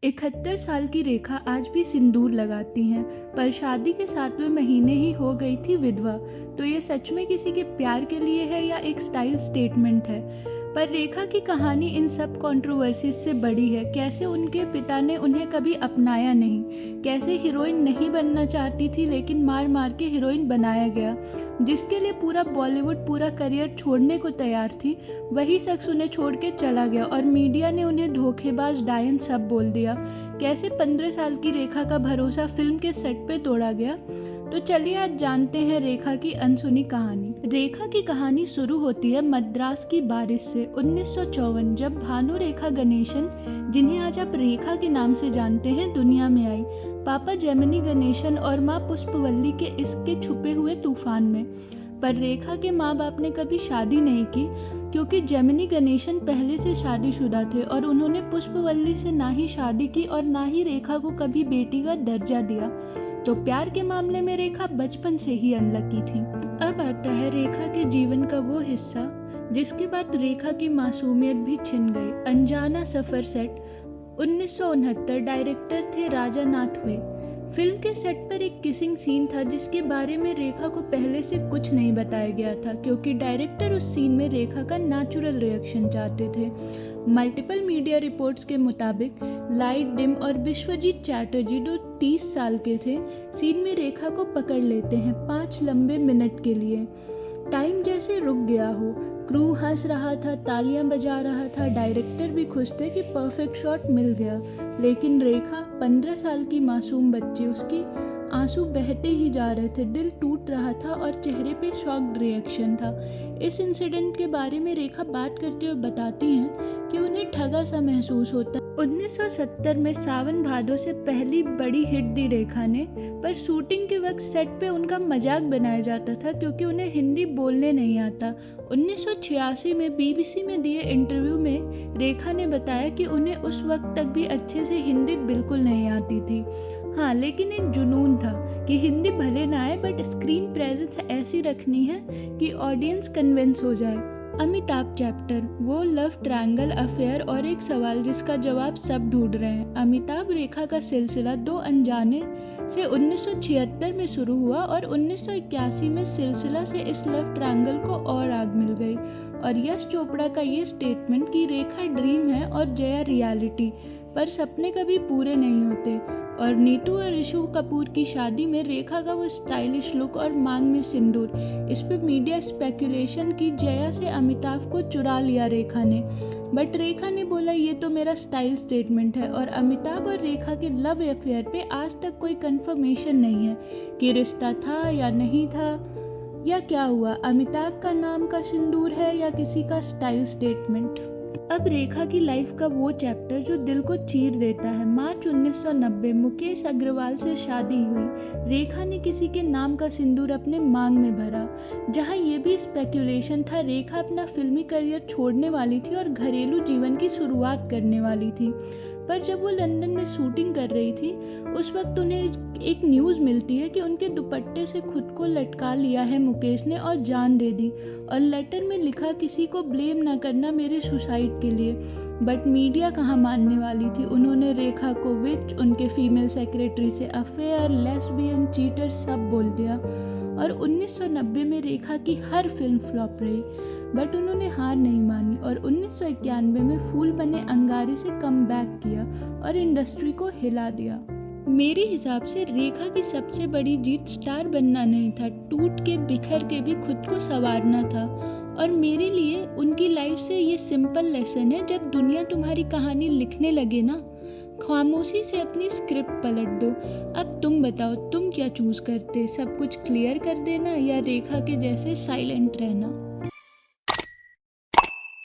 71 साल की रेखा आज भी सिंदूर लगाती हैं, पर शादी के 7वें महीने ही हो गई थी विधवा। तो ये सच में किसी के प्यार के लिए है या एक स्टाइल स्टेटमेंट है? पर रेखा की कहानी इन सब कंट्रोवर्सीज से बड़ी है। कैसे उनके पिता ने उन्हें कभी अपनाया नहीं, कैसे हीरोइन नहीं बनना चाहती थी लेकिन मार मार के हीरोइन बनाया गया। जिसके लिए पूरा बॉलीवुड पूरा करियर छोड़ने को तैयार थी, वही शख्स उन्हें छोड़ के चला गया और मीडिया ने उन्हें धोखेबाज डायन सब बोल दिया। कैसे 15 साल की रेखा का भरोसा फिल्म के सेट पे तोड़ा गया। तो चलिए आज जानते हैं रेखा की अनसुनी कहानी। रेखा की कहानी शुरू होती है मद्रास की बारिश से 1954, जब भानु रेखा गणेशन, जिन्हें आज आप रेखा के नाम से जानते हैं, दुनिया में आई। पापा जेमिनी गणेशन और माँ पुष्पवल्ली के इसके छुपे हुए तूफान में। पर रेखा के माँ बाप ने कभी शादी नहीं की, क्योंकि जेमिनी गणेशन पहले से शादीशुदा थे और उन्होंने पुष्पवल्ली से ना ही शादी की और ना ही रेखा को कभी बेटी का दर्जा दिया। तो प्यार के मामले में रेखा बचपन से ही अनलकी थी। अब आता है रेखा के जीवन का वो हिस्सा जिसके बाद रेखा की मासूमियत भी छिन गई। अनजाना सफर सेट 1969। डायरेक्टर थे राजा नाथवे। फिल्म के सेट पर एक किसिंग सीन था जिसके बारे में रेखा को पहले से कुछ नहीं बताया गया था, क्योंकि डायरेक्टर उस सीन में रेखा का नेचुरल रिएक्शन चाहते थे। मल्टीपल मीडिया रिपोर्ट्स के मुताबिक लाइट डिम और विश्वजीत चैटर्जी, जो 30 साल के थे, सीन में रेखा को पकड़ लेते हैं 5 लंबे मिनट के लिए। टाइम जैसे रुक गया हो, क्रू हंस रहा था, तालियां बजा रहा था, डायरेक्टर भी खुश थे कि परफेक्ट शॉट मिल गया। लेकिन रेखा 15 साल की मासूम बच्ची, उसकी आंसू बहते ही जा रहे थे, दिल टूट रहा था और चेहरे पे शॉक्ड रिएक्शन था। इस इंसिडेंट के बारे में रेखा बात करते हुए बताती हैं कि उन्हें ठगा सा महसूस होता। 1970 में सावन भादो से पहली बड़ी हिट दी रेखा ने, पर शूटिंग के वक्त सेट पे उनका मजाक बनाया जाता था क्योंकि उन्हें हिंदी बोलने नहीं आता। 1986 में बीबीसी में दिए इंटरव्यू में रेखा ने बताया कि उन्हें उस वक्त तक भी अच्छे से हिंदी बिल्कुल नहीं आती थी। हाँ, लेकिन एक जुनून था कि हिंदी भले ना आए बट स्क्रीन प्रेजेंस ऐसी रखनी है कि ऑडियंस कन्विंस हो जाए। अमिताभ चैप्टर, वो लव ट्रायंगल अफेयर और एक सवाल जिसका जवाब सब ढूंढ रहे हैं। अमिताभ रेखा का सिलसिला 2 अनजाने से 1976 में शुरू हुआ और 1981 में सिलसिला से इस लव ट्रायंगल को और आग मिल गई। और यश चोपड़ा का ये स्टेटमेंट कि रेखा ड्रीम है और जया रियलिटी, पर सपने कभी पूरे नहीं होते। और नीतू और ऋषु कपूर की शादी में रेखा का वो स्टाइलिश लुक और मांग में सिंदूर, इस पे मीडिया स्पेकुलेशन की जया से अमिताभ को चुरा लिया रेखा ने। बट रेखा ने बोला ये तो मेरा स्टाइल स्टेटमेंट है। और अमिताभ और रेखा के लव अफेयर पे आज तक कोई कंफर्मेशन नहीं है कि रिश्ता था या नहीं था या क्या हुआ, अमिताभ का नाम का सिंदूर है या किसी का स्टाइल स्टेटमेंट। अब रेखा की लाइफ का वो चैप्टर जो दिल को चीर देता है। मार्च 1990 मुकेश अग्रवाल से शादी हुई। रेखा ने किसी के नाम का सिंदूर अपने मांग में भरा, जहां ये भी स्पेकुलेशन था रेखा अपना फिल्मी करियर छोड़ने वाली थी और घरेलू जीवन की शुरुआत करने वाली थी। पर जब वो लंदन में शूटिंग कर रही थी, उस वक्त उन्हें एक न्यूज़ मिलती है कि उनके दुपट्टे से खुद को लटका लिया है मुकेश ने और जान दे दी। और लेटर में लिखा, किसी को ब्लेम ना करना मेरे सुसाइड के लिए। बट मीडिया कहाँ मानने वाली थी। उन्होंने रेखा को विच, उनके फीमेल सेक्रेटरी से अफेयर, लेस्बियन, चीटर सब बोल दिया। और 1990 में रेखा की हर फिल्म फ्लॉप रही, बट उन्होंने हार नहीं मानी और 1991 में फूल बने अंगारे से कम बैक किया और इंडस्ट्री को हिला दिया। मेरे हिसाब से रेखा की सबसे बड़ी जीत स्टार बनना नहीं था, टूट के बिखर के भी खुद को संवारना था। और मेरे लिए उनकी लाइफ से ये सिंपल लेसन है, जब दुनिया तुम्हारी कहानी लिखने लगे ना, खामोशी से अपनी स्क्रिप्ट पलट दो। अब तुम बताओ, तुम क्या चूज करते, सब कुछ क्लियर कर देना या रेखा के जैसे साइलेंट रहना।